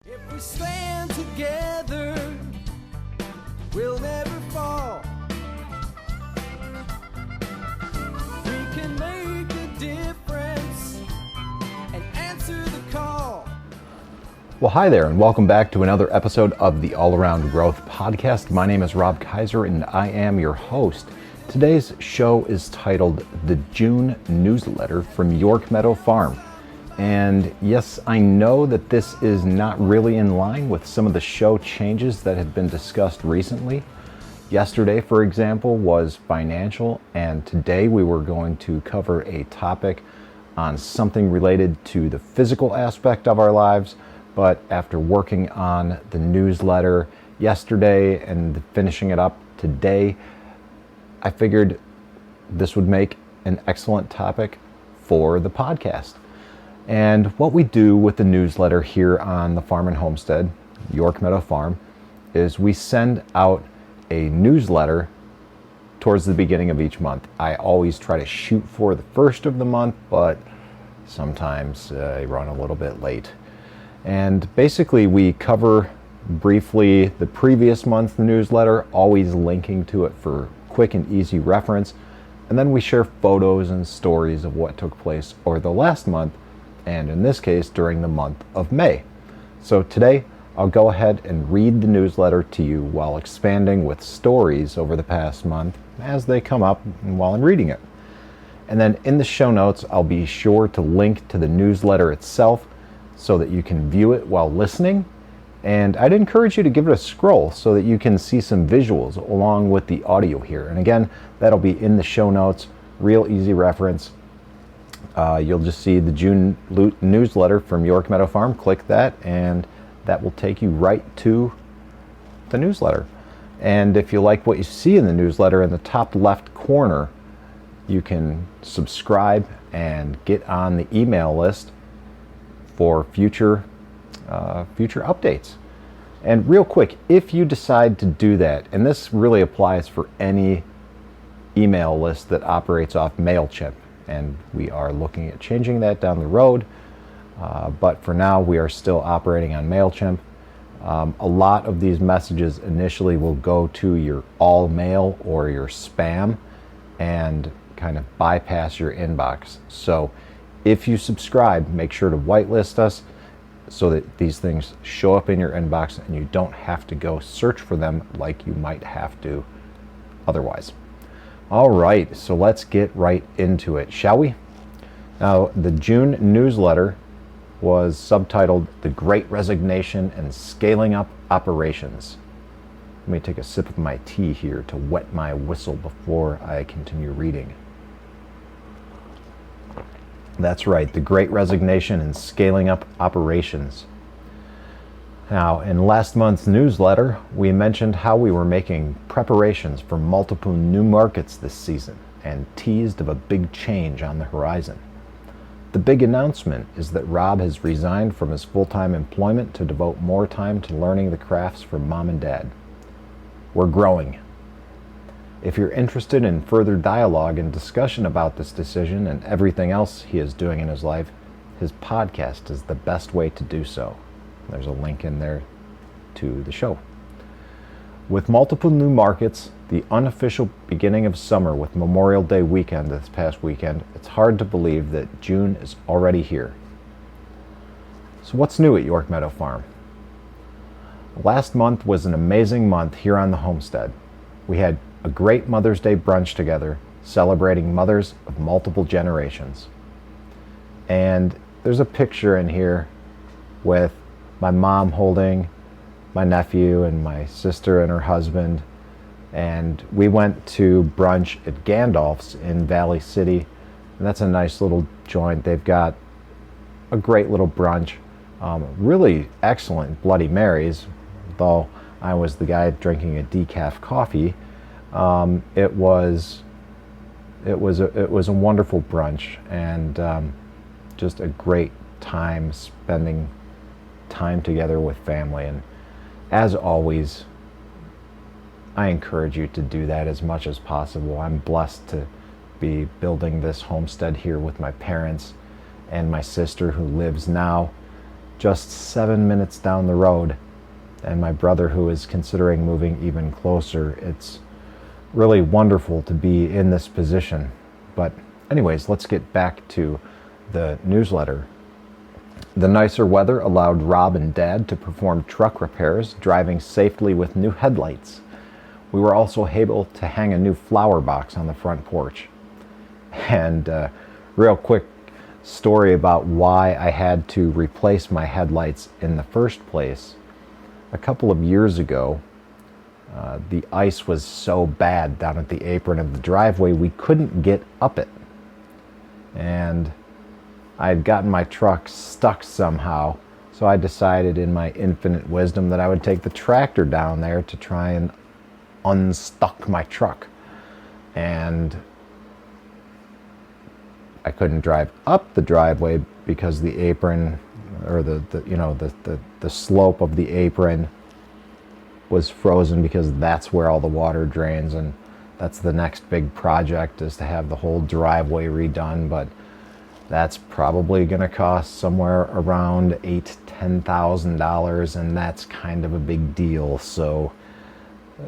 If we stand together, we'll never fall. We can make a difference and answer the call. Well, hi there, and welcome back to another episode of the All Around Growth podcast. My name is Rob Kaiser, and I am your host. Today's show is titled The June Newsletter from Meadow Farm. And yes, I know that this is not really in line with some of the show changes that have been discussed recently. Yesterday, for example, was financial, and today we were going to cover a topic on something related to the physical aspect of our lives. But after working on the newsletter yesterday and finishing it up today, I figured this would make an excellent topic for the podcast. And what we do with the newsletter here on the Farm and Homestead, Meadow Farm, is we send out a newsletter towards the beginning of each month. I always try to shoot for the first of the month, but sometimes I run a little bit late. And basically we cover briefly the previous month's newsletter, always linking to it for quick and easy reference. And then we share photos and stories of what took place over the last month, and in this case during the month of May. So today I'll go ahead and read the newsletter to you while expanding with stories over the past month as they come up and while I'm reading it. And then in the show notes I'll be sure to link to the newsletter itself so that you can view it while listening. And I'd encourage you to give it a scroll so that you can see some visuals along with the audio here. And again, that'll be in the show notes, real easy reference. You'll just see the June newsletter from Meadow Farm. Click that and that will take you right to the newsletter. And if you like what you see in the newsletter, in the top left corner, you can subscribe and get on the email list for future updates. And real quick, if you decide to do that, and this really applies for any email list that operates off MailChimp, and we are looking at changing that down the road, but for now we are still operating on MailChimp. A lot of these messages initially will go to your all mail or your spam and kind of bypass your inbox. So if you subscribe, make sure to whitelist us so that these things show up in your inbox and you don't have to go search for them like you might have to otherwise. All right, so let's get right into it, shall we? Now, the June newsletter was subtitled The Great Resignation and Scaling Up Operations. Let me take a sip of my tea here to wet my whistle before I continue reading. That's right, The Great Resignation and Scaling Up Operations. Now, in last month's newsletter, we mentioned how we were making preparations for multiple new markets this season and teased of a big change on the horizon. The big announcement is that Rob has resigned from his full-time employment to devote more time to learning the crafts from Mom and Dad. We're growing. If you're interested in further dialogue and discussion about this decision and everything else he is doing in his life, his podcast is the best way to do so. There's a link in there to the show. With multiple new markets, the unofficial beginning of summer with Memorial Day weekend this past weekend, it's hard to believe that June is already here. So what's new at Meadow Farm? Last month was an amazing month here on the homestead. We had a great Mother's Day brunch together, celebrating mothers of multiple generations. And there's a picture in here with my mom holding my nephew and my sister and her husband. And we went to brunch at Gandalf's in Valley City. And that's a nice little joint. They've got a great little brunch. Really excellent Bloody Marys, though I was the guy drinking a decaf coffee. It was a wonderful brunch and just a great time spending time together with family. And as always, I encourage you to do that as much as possible. I'm blessed to be building this homestead here with my parents and my sister who lives now just 7 minutes down the road. And my brother, who is considering moving even closer, it's really wonderful to be in this position. But anyways, let's get back to the newsletter. The nicer weather allowed Rob and Dad to perform truck repairs, driving safely with new headlights. We were also able to hang a new flower box on the front porch. And real quick story about why I had to replace my headlights in the first place. A couple of years ago, the ice was so bad down at the apron of the driveway we couldn't get up it. And I had gotten my truck stuck somehow, so I decided in my infinite wisdom that I would take the tractor down there to try and unstuck my truck. And I couldn't drive up the driveway because the apron, or the slope of the apron was frozen, because that's where all the water drains, and that's the next big project, is to have the whole driveway redone. But that's probably going to cost somewhere around $8,000-$10,000, and that's kind of a big deal. So,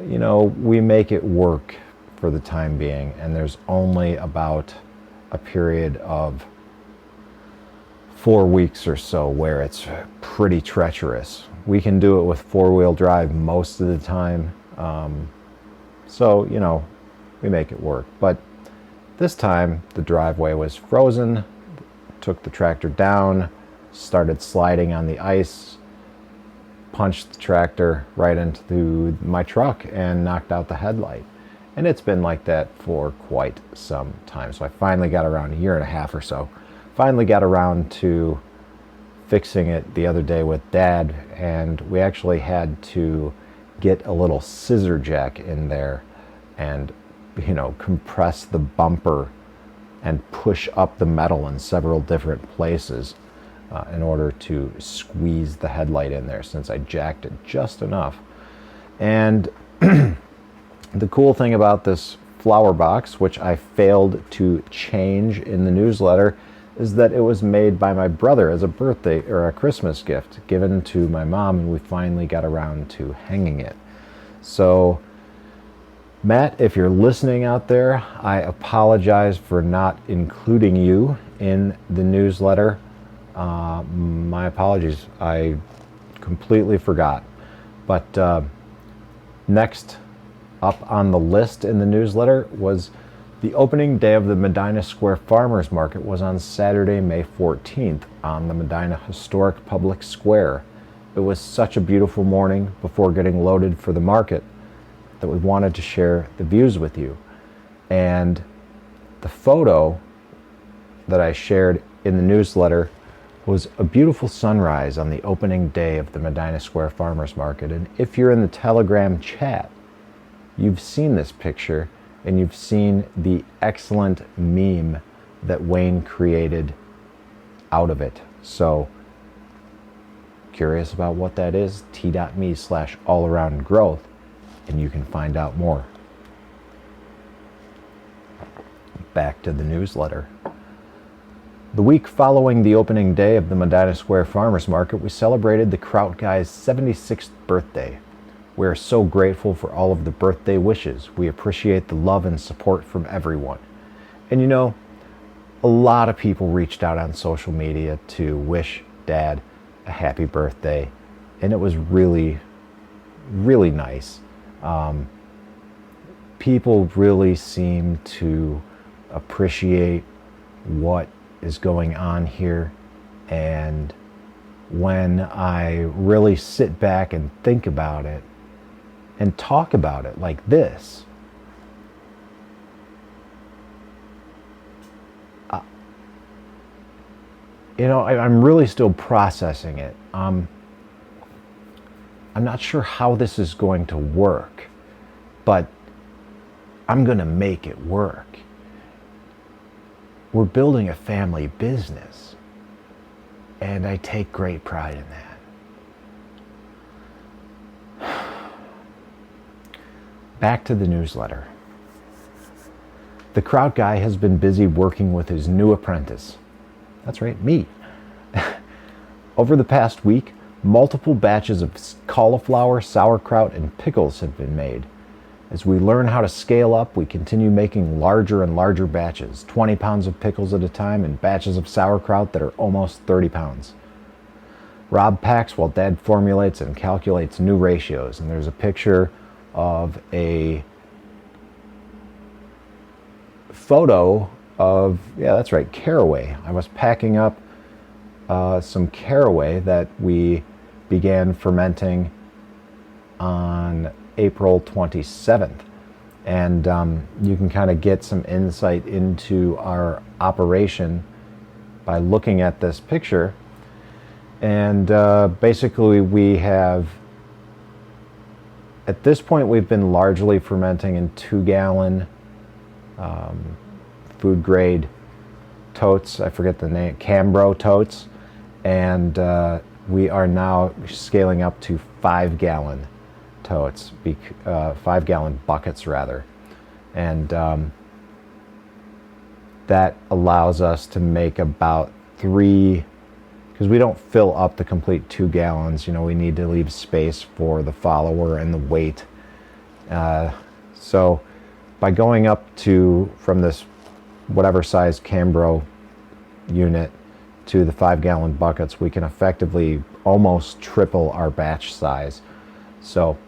we make it work for the time being, and there's only about a period of 4 weeks or so where it's pretty treacherous. We can do it with four-wheel drive most of the time, so we make it work. But this time the driveway was frozen. Took the tractor down, started sliding on the ice, punched the tractor right into my truck and knocked out the headlight. And it's been like that for quite some time. So I finally got around, a year and a half or so, finally got around to fixing it the other day with Dad, and we actually had to get a little scissor jack in there and compress the bumper and push up the metal in several different places in order to squeeze the headlight in there, since I jacked it just enough. And the cool thing about this flower box, which I failed to change in the newsletter, is that it was made by my brother as a birthday or a Christmas gift given to my mom, and we finally got around to hanging it. So Matt, if you're listening out there, I apologize for not including you in the newsletter. My apologies. I completely forgot. But next up on the list in the newsletter was the opening day of the Medina Square Farmers Market was on Saturday, May 14th on the Medina Historic Public Square. It was such a beautiful morning before getting loaded for the market that we wanted to share the views with you. And the photo that I shared in the newsletter was a beautiful sunrise on the opening day of the Medina Square Farmers Market. And if you're in the Telegram chat, you've seen this picture and you've seen the excellent meme that Wayne created out of it. So curious about what that is? t.me/allaroundgrowth, and you can find out more. Back to the newsletter. The week following the opening day of the Medina Square Farmers Market, we celebrated the Kraut Guy's 76th birthday. We are so grateful for all of the birthday wishes. We appreciate the love and support from everyone. And a lot of people reached out on social media to wish Dad a happy birthday, and it was really, really nice. People really seem to appreciate what is going on here, and when I really sit back and think about it and talk about it like this, I'm really still processing it. I'm not sure how this is going to work, but I'm going to make it work. We're building a family business, and I take great pride in that. Back to the newsletter. The Kraut Guy has been busy working with his new apprentice. That's right, me. Over the past week, multiple batches of cauliflower, sauerkraut, and pickles have been made. As we learn how to scale up, we continue making larger and larger batches, 20 pounds of pickles at a time, and batches of sauerkraut that are almost 30 pounds. Rob packs while Dad formulates and calculates new ratios. And there's a picture of a photo of, yeah, that's right, caraway. I was packing up some caraway that we began fermenting on April 27th. And you can kind of get some insight into our operation by looking at this picture. And basically we have, at this point, we've been largely fermenting in 2-gallon food grade totes. I forget the name, Cambro totes. And we are now scaling up to 5-gallon totes, 5-gallon buckets rather. And that allows us to make about 3, because we don't fill up the complete 2 gallons. You know, we need to leave space for the follower and the weight. So by going up to, from this whatever size Cambro unit to the 5-gallon buckets, we can effectively almost triple our batch size. So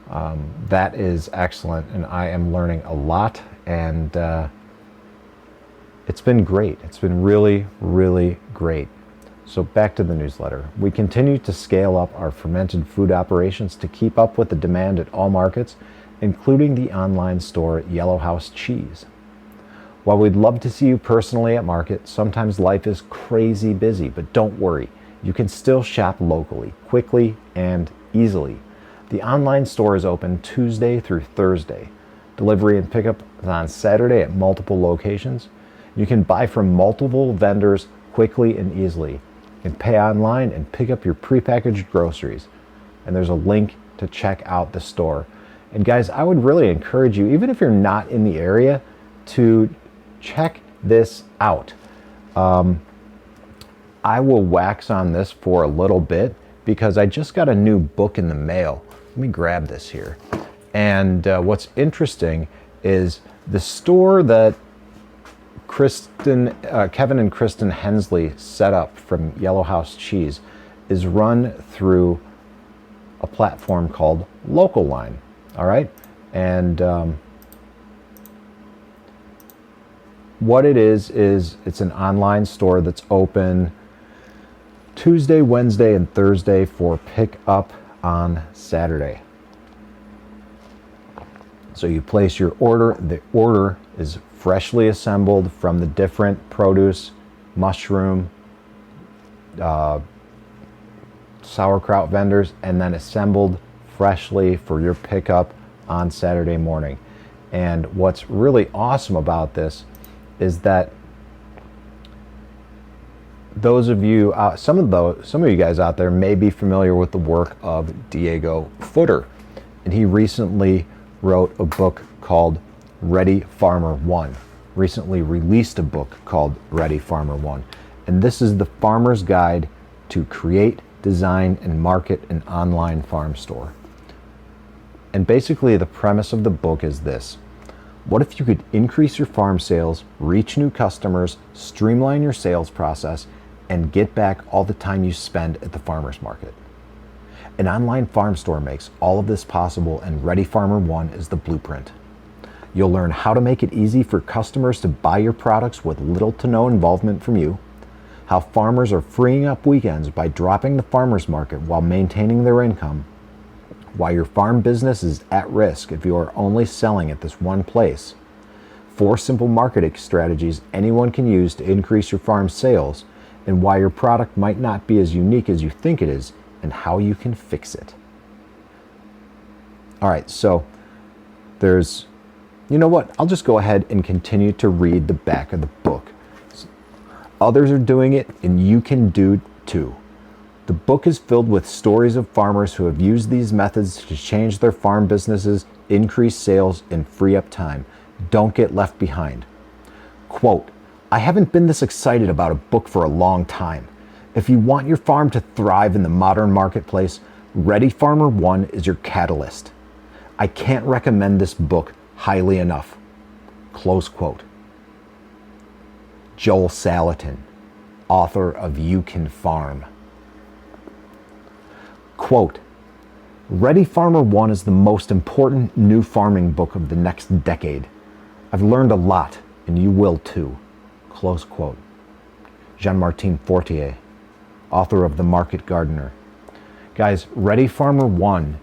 that is excellent, and I am learning a lot, and it's been great. It's been really, really great. So back to the newsletter. We continue to scale up our fermented food operations to keep up with the demand at all markets, including the online store Yellow House Cheese. While we'd love to see you personally at market, sometimes life is crazy busy, but don't worry. You can still shop locally, quickly and easily. The online store is open Tuesday through Thursday. Delivery and pickup is on Saturday at multiple locations. You can buy from multiple vendors quickly and easily. You can pay online and pick up your prepackaged groceries. And there's a link to check out the store. And guys, I would really encourage you, even if you're not in the area, to check this out. I will wax on this for a little bit because I just got a new book in the mail. Let me grab this here. And what's interesting is the store that Kevin and Kristen Hensley set up from Yellow House Cheese is run through a platform called Local Line. All right. And what it is it's an online store that's open Tuesday, Wednesday, and Thursday for pick up on Saturday. So you place your order. The order is freshly assembled from the different produce, mushroom, sauerkraut vendors, and then assembled freshly for your pickup on Saturday morning. And what's really awesome about this is that those of you, some of you guys out there may be familiar with the work of Diego Footer, and he recently wrote a book called Ready Farmer 1. Recently released a book called Ready Farmer 1, and this is the farmer's guide to create, design, and market an online farm store. And basically the premise of the book is this: what if you could increase your farm sales, reach new customers, streamline your sales process, and get back all the time you spend at the farmer's market? An online farm store makes all of this possible, and Ready Farmer 1 is the blueprint. You'll learn how to make it easy for customers to buy your products with little to no involvement from you, how farmers are freeing up weekends by dropping the farmer's market while maintaining their income, why your farm business is at risk if you are only selling at this one place, 4 simple marketing strategies anyone can use to increase your farm's sales, and why your product might not be as unique as you think it is, and how you can fix it. All right, so there's, you know what? I'll just go ahead and continue to read the back of the book. Others are doing it, and you can do too. The book is filled with stories of farmers who have used these methods to change their farm businesses, increase sales, and free up time. Don't get left behind. Quote, "I haven't been this excited about a book for a long time. If you want your farm to thrive in the modern marketplace, Ready Farmer 1 is your catalyst. I can't recommend this book highly enough. Close quote. Joel Salatin, author of You Can Farm. Quote, Ready Farmer 1 is the most important new farming book of the next decade. I've learned a lot, and you will too. Close quote. Jean-Martin Fortier, author of The Market Gardener. Guys, Ready Farmer 1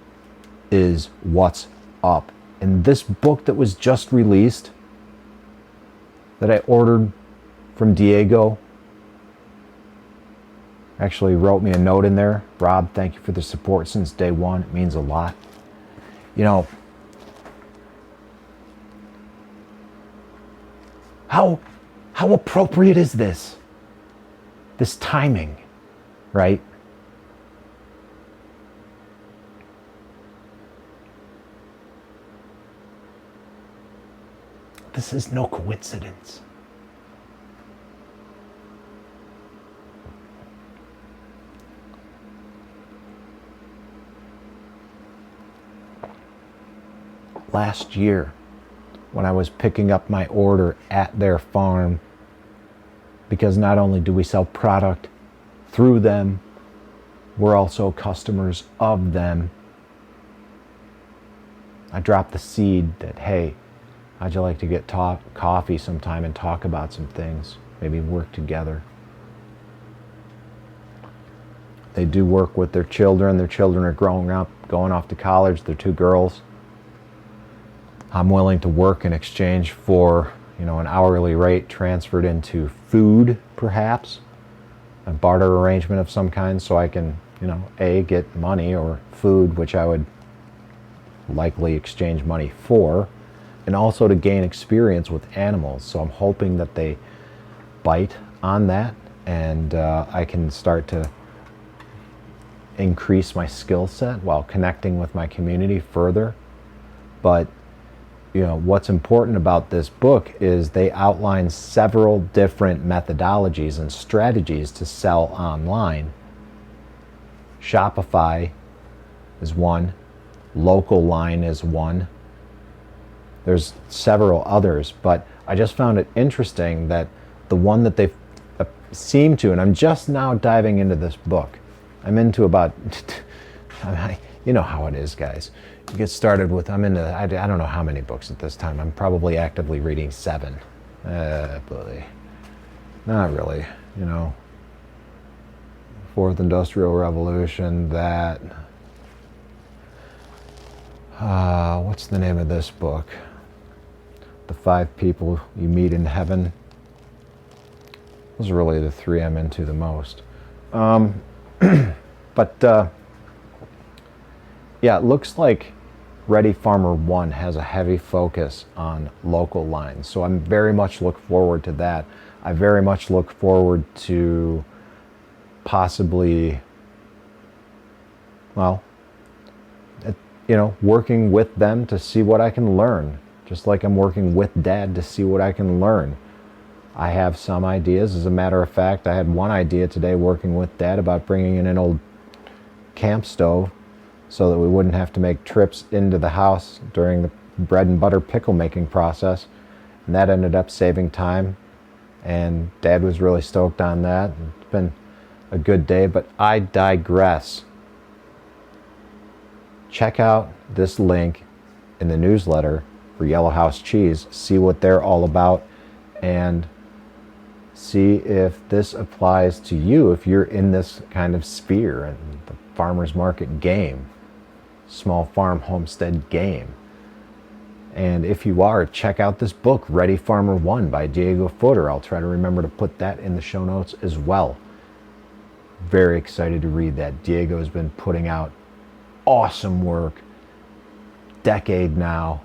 is what's up. And this book that was just released, that I ordered from Diego, actually wrote me a note in there. Rob, thank you for the support since day one. It means a lot. You know, how appropriate is this? This timing, right? This is no coincidence. Last year, when I was picking up my order at their farm, because not only do we sell product through them, we're also customers of them. I dropped the seed that, hey, how'd you like to get coffee sometime and talk about some things? Maybe work together. They do work with their children. Their children are growing up, going off to college. They're two girls. I'm willing to work in exchange for, an hourly rate transferred into food, perhaps, a barter arrangement of some kind, so I can, A, get money or food, which I would likely exchange money for, and also to gain experience with animals. So I'm hoping that they bite on that, and I can start to increase my skill set while connecting with my community further. But what's important about this book is they outline several different methodologies and strategies to sell online. Shopify is one. Local line is one. There's several others, but I just found it interesting that the one that they seem to, and I'm just now diving into this book. I'm into about, you know how it is, guys. You get started with, I don't know how many books at this time. I'm probably actively reading 7. Boy. Not really, Fourth Industrial Revolution, that. What's the name of this book? The 5 People You Meet in Heaven. Those are really the 3 I'm into the most. But yeah, it looks like Ready Farmer 1 has a heavy focus on local lines. So I'm very much look forward to that. I very much look forward to possibly, working with them to see what I can learn. Just like I'm working with Dad to see what I can learn. I have some ideas. As a matter of fact, I had one idea today working with Dad about bringing in an old camp stove so that we wouldn't have to make trips into the house during the bread and butter pickle making process. And that ended up saving time. And Dad was really stoked on that. It's been a good day, but I digress. Check out this link in the newsletter for Yellow House Cheese. See what they're all about and see if this applies to you if you're in this kind of sphere and the farmer's market game, small farm homestead game. And if you are, check out this book, Ready Farmer 1 by Diego Footer. I'll try to remember to put that in the show notes as well. Very excited to read that. Diego has been putting out awesome work. Decade now.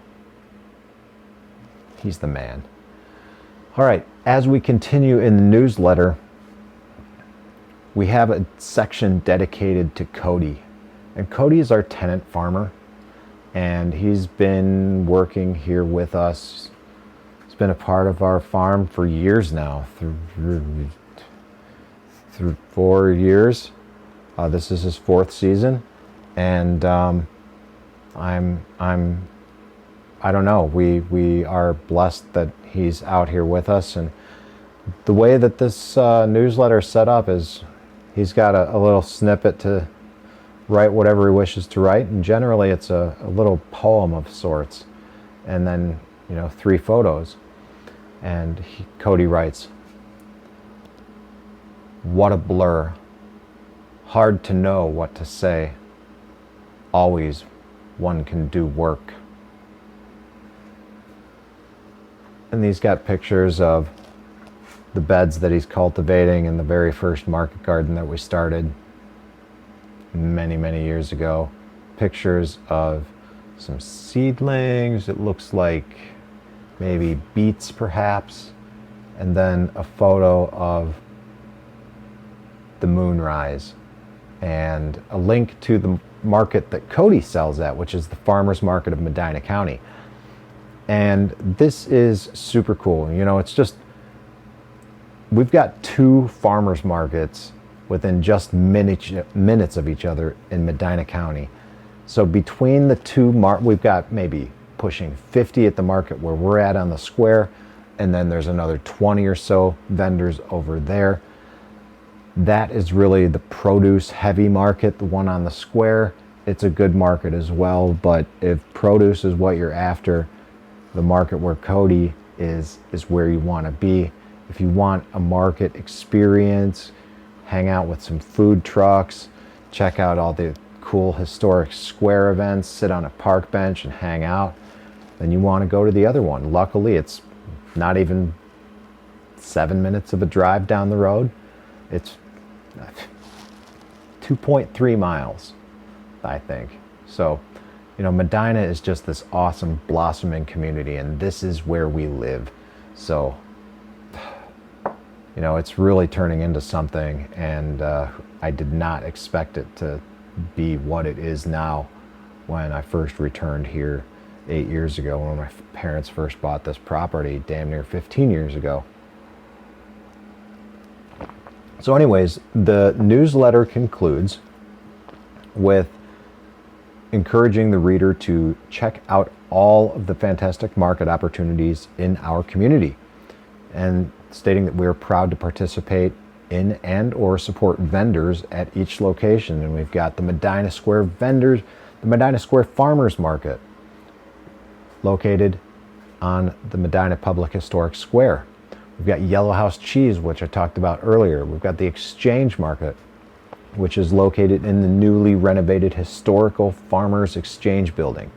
He's the man. All right, as we continue in the newsletter, we have a section dedicated to Cody. And Cody is our tenant farmer, and he's been working here with us. He's been a part of our farm for years now, 4 years. This is his 4th season, and I don't know. We are blessed that he's out here with us, and the way that this newsletter is set up is he's got a little snippet to write whatever he wishes to write, and generally it's a little poem of sorts, and then 3 photos. And Cody writes, "What a blur. Hard to know what to say. Always one can do work." And he's got pictures of the beds that he's cultivating in the very first market garden that we started many, many years ago. Pictures of some seedlings. It looks like maybe beets perhaps. And then a photo of the moonrise and a link to the market that Cody sells at, which is the Farmers Market of Medina County. And this is super cool. It's just, we've got 2 farmers markets within just minutes of each other in Medina County. So between the 2 we've got maybe pushing 50 at the market where we're at on the square, and then there's another 20 or so vendors over there. That is really the produce heavy market, the one on the square. It's a good market as well, but if produce is what you're after, the market where Cody is where you want to be. If you want a market experience, hang out with some food trucks, check out all the cool historic square events, sit on a park bench and hang out, then you want to go to the other one. Luckily, it's not even 7 minutes of a drive down the road. It's 2.3 miles, I think. So, Medina is just this awesome blossoming community, and this is where we live. So, it's really turning into something, and I did not expect it to be what it is now. When I first returned here 8 years ago, when my parents first bought this property damn near 15 years ago. So anyways, the newsletter concludes with encouraging the reader to check out all of the fantastic market opportunities in our community, and stating that we are proud to participate in and or support vendors at each location. And we've got the Medina Square vendors, the Medina Square Farmers Market, located on the Medina Public Historic Square. We've got Yellow House Cheese, which I talked about earlier. We've got the Exchange Market, which is located in the newly renovated Historical Farmers Exchange building.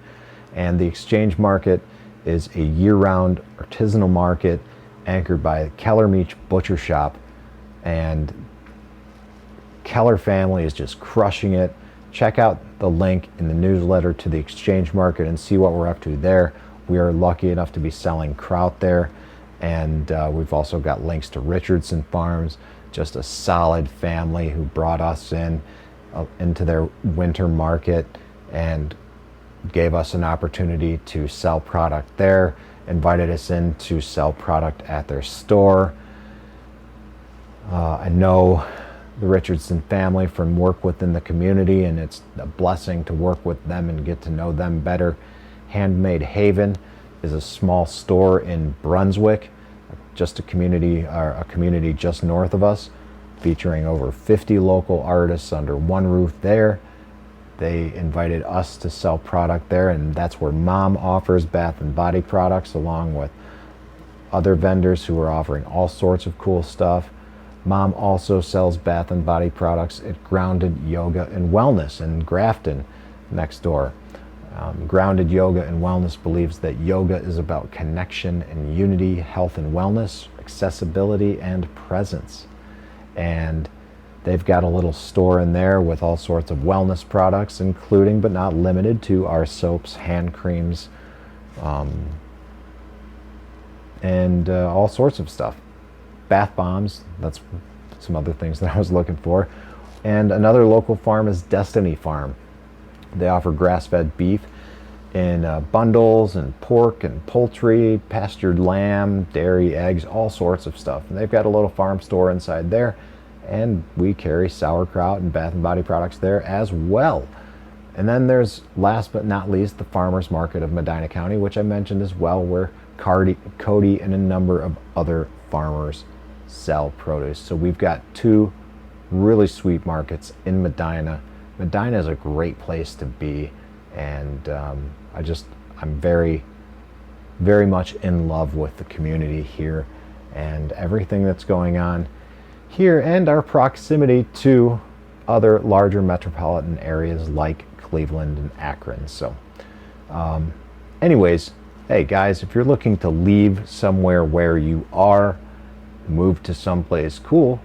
And the Exchange Market is a year-round artisanal market anchored by Keller Meach Butcher Shop. And Keller family is just crushing it. Check out the link in the newsletter to the Exchange Market and see what we're up to there. We are lucky enough to be selling kraut there. And we've also got links to Richardson Farms, just a solid family who brought us into their winter market and gave us an opportunity to sell product there, invited us in to sell product at their store. I know the Richardson family from work within the community, and it's a blessing to work with them and get to know them better. Handmade Haven is a small store in Brunswick, just a community just north of us, featuring over 50 local artists under one roof there. They invited us to sell product there, and that's where Mom offers bath and body products, along with other vendors who are offering all sorts of cool stuff. Mom also sells bath and body products at Grounded Yoga and Wellness in Grafton, next door. Grounded Yoga and Wellness believes that yoga is about connection and unity, health and wellness, accessibility and presence. And they've got a little store in there with all sorts of wellness products, including but not limited to our soaps, hand creams, and all sorts of stuff. Bath bombs, that's some other things that I was looking for. And another local farm is Destiny Farm. They offer grass-fed beef in bundles, and pork and poultry, pastured lamb, dairy, eggs, all sorts of stuff. And they've got a little farm store inside there. and we carry sauerkraut and Bath and Body products there as well. And then there's, last but not least, the farmers market of Medina County, which I mentioned as well, where Cody and a number of other farmers sell produce. So we've got two really sweet markets in Medina. Medina is a great place to be, and I'm very, very much in love with the community here and everything that's going on here, and our proximity to other larger metropolitan areas like Cleveland and Akron. So anyways, hey guys, if you're looking to leave somewhere where you are, move to someplace cool,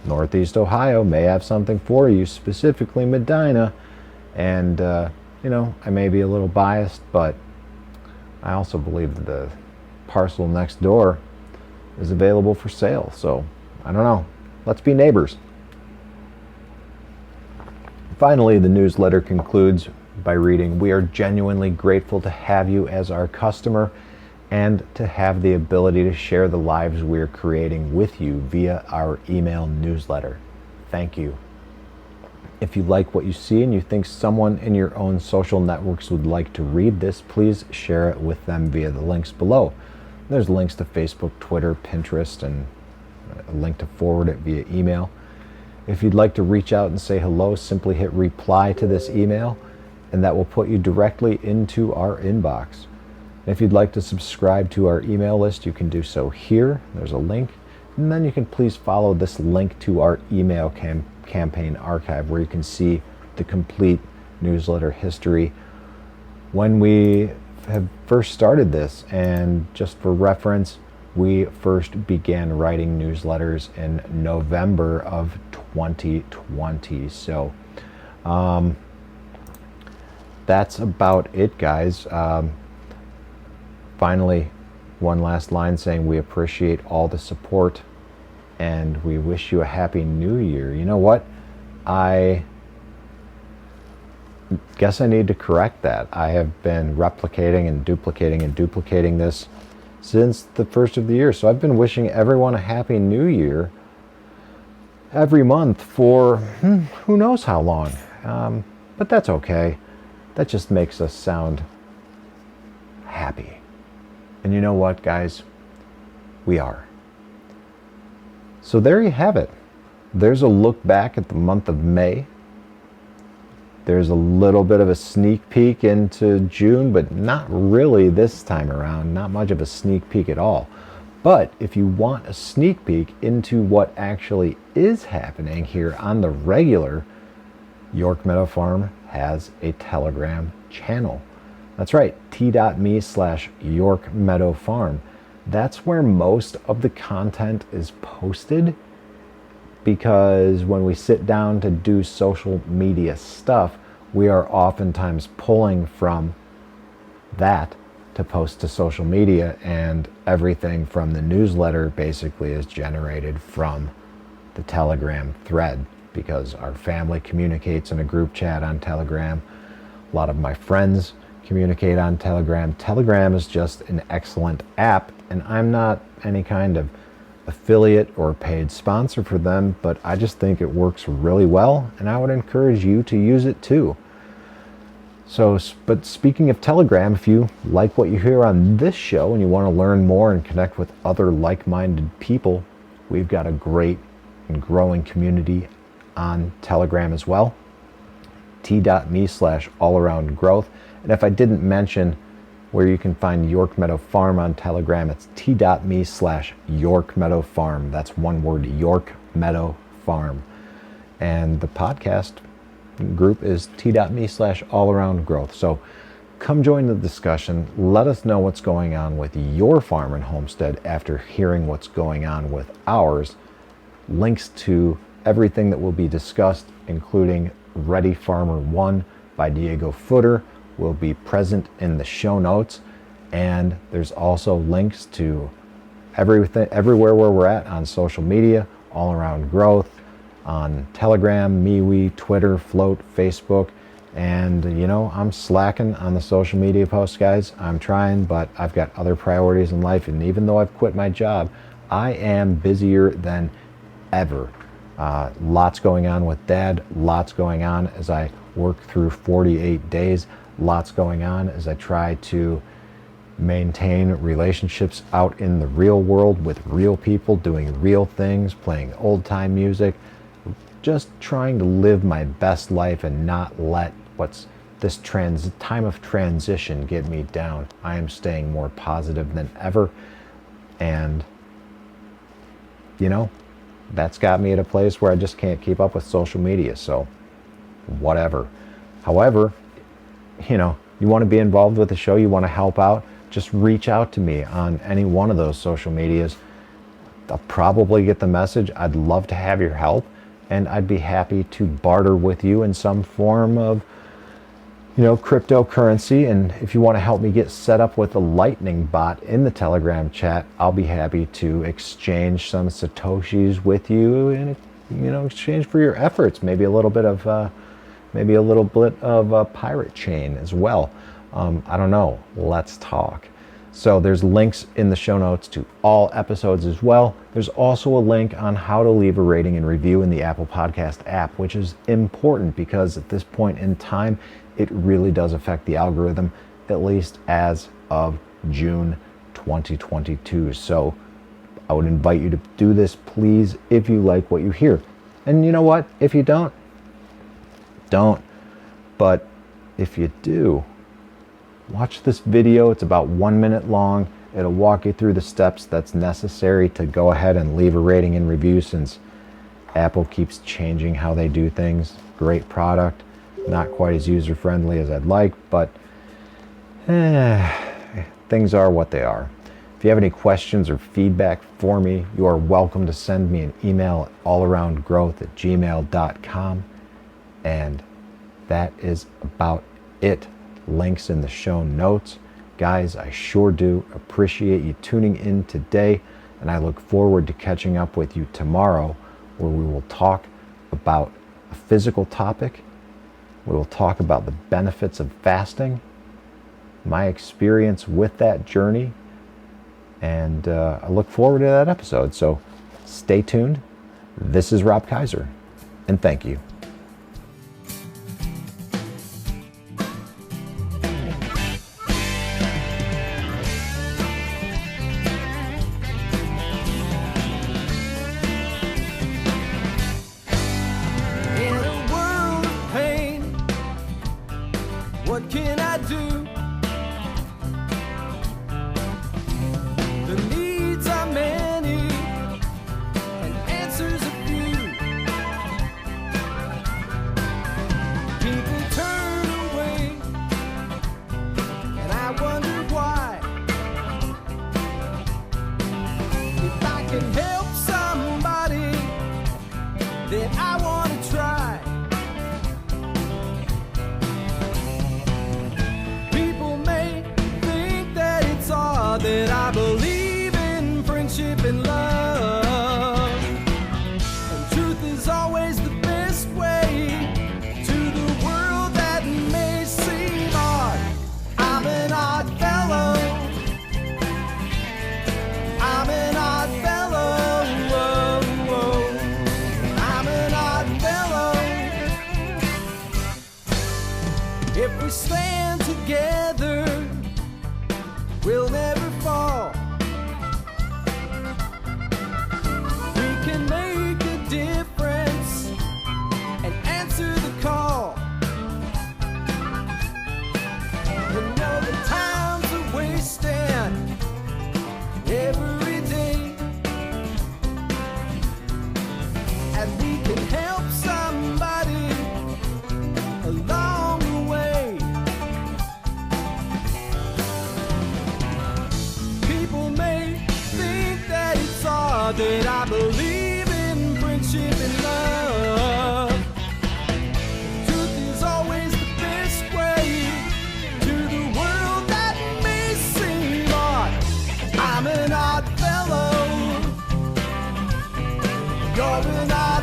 Northeast Ohio may have something for you, specifically Medina. And I may be a little biased, but I also believe that the parcel next door is available for sale. So I don't know, let's be neighbors. Finally, the newsletter concludes by reading, "We are genuinely grateful to have you as our customer and to have the ability to share the lives we're creating with you via our email newsletter. Thank you. If you like what you see and you think someone in your own social networks would like to read this, please share it with them via the links below." There's links to Facebook, Twitter, Pinterest, and a link to forward it via email. If you'd like to reach out and say hello, simply hit reply to this email, and that will put you directly into our inbox. If you'd like to subscribe to our email list, you can do so here. There's a link. And then you can please follow this link to our email campaign archive, where you can see the complete newsletter history when we have first started this. And just for reference, we first began writing newsletters in November of 2020. So that's about it, guys. Finally, one last line saying we appreciate all the support and we wish you a happy new year. You know what? I guess I need to correct that. I have been replicating and duplicating this since the first of the year. So I've been wishing everyone a happy new year every month for who knows how long. But that's okay. That just makes us sound happy. And you know what, guys? We are. So there you have it. There's a look back at the month of May. There's a little bit of a sneak peek into June, but not really this time around. Not much of a sneak peek at all. But if you want a sneak peek into what actually is happening here on the regular, York Meadow Farm has a Telegram channel. That's right, t.me/York Meadow Farm. That's where most of the content is posted, because when we sit down to do social media stuff, we are oftentimes pulling from that to post to social media, and everything from the newsletter basically is generated from the Telegram thread, because our family communicates in a group chat on Telegram. A lot of my friends communicate on Telegram. Telegram is just an excellent app, and I'm not any kind of affiliate or paid sponsor for them, but I just think it works really well, and I would encourage you to use it too. So, but speaking of Telegram, if you like what you hear on this show and you want to learn more and connect with other like-minded people, we've got a great and growing community on Telegram as well. t.me/allaroundgrowth. And if I didn't mention where you can find York Meadow Farm on Telegram, it's t.me/York Meadow Farm. That's one word, York Meadow Farm. And the podcast group is t.me/allaroundgrowth. So come join the discussion. Let us know what's going on with your farm and homestead after hearing what's going on with ours. Links to everything that will be discussed, including Ready Farmer 1 by Diego Footer, will be present in the show notes. And there's also links to everything, everywhere where we're at on social media, All Around Growth, on Telegram, MeWe, Twitter, Float, Facebook. And I'm slacking on the social media posts, guys. I'm trying, but I've got other priorities in life. And even though I've quit my job, I am busier than ever. Lots going on with Dad, lots going on as I work through 48 days, lots going on as I try to maintain relationships out in the real world with real people, doing real things, playing old time music, just trying to live my best life and not let what's this time of transition get me down. I am staying more positive than ever, and you know, that's got me at a place where I just can't keep up with social media, so whatever. However, you know, you want to be involved with the show, you want to help out, just reach out to me on any one of those social medias. I'll probably get the message. I'd love to have your help, and I'd be happy to barter with you in some form of, you know, cryptocurrency. And if you want to help me get set up with a lightning bot in the Telegram chat, I'll be happy to exchange some satoshis with you in, you know, exchange for your efforts. Maybe a little bit of pirate chain as well. I don't know. Let's talk. So there's links in the show notes to all episodes as well. There's also a link on how to leave a rating and review in the Apple Podcast app, which is important because at this point in time, it really does affect the algorithm, at least as of June 2022. So I would invite you to do this, please, if you like what you hear. And you know what? If you don't. But if you do, watch this video. It's about 1 minute long. It'll walk you through the steps that's necessary to go ahead and leave a rating and review, since Apple keeps changing how they do things. Great product. Not quite as user-friendly as I'd like, but things are what they are. If you have any questions or feedback for me, you are welcome to send me an email at allaroundgrowth@gmail.com. And that is about it. Links in the show notes. Guys, I sure do appreciate you tuning in today, and I look forward to catching up with you tomorrow, where we will talk about a physical topic. We will talk about the benefits of fasting, my experience with that journey, and I look forward to that episode. So stay tuned. This is Rob Kaiser, and thank you. What can I do? The needs are many and answers a few. People turn away and I wonder why. If I can help somebody, then I want to try. That I believe in friendship and love, and truth is always the best way to the world that may seem odd. I'm an odd fellow. I'm an odd fellow. Whoa, whoa. I'm an odd fellow. If we stand together, we'll never fall. We can make a difference and answer the call. You know the times are wasting every day, and we can help somebody along the way. That I believe in friendship and love. Truth is always the best way to the world that may seem odd. I'm an odd fellow. You're an odd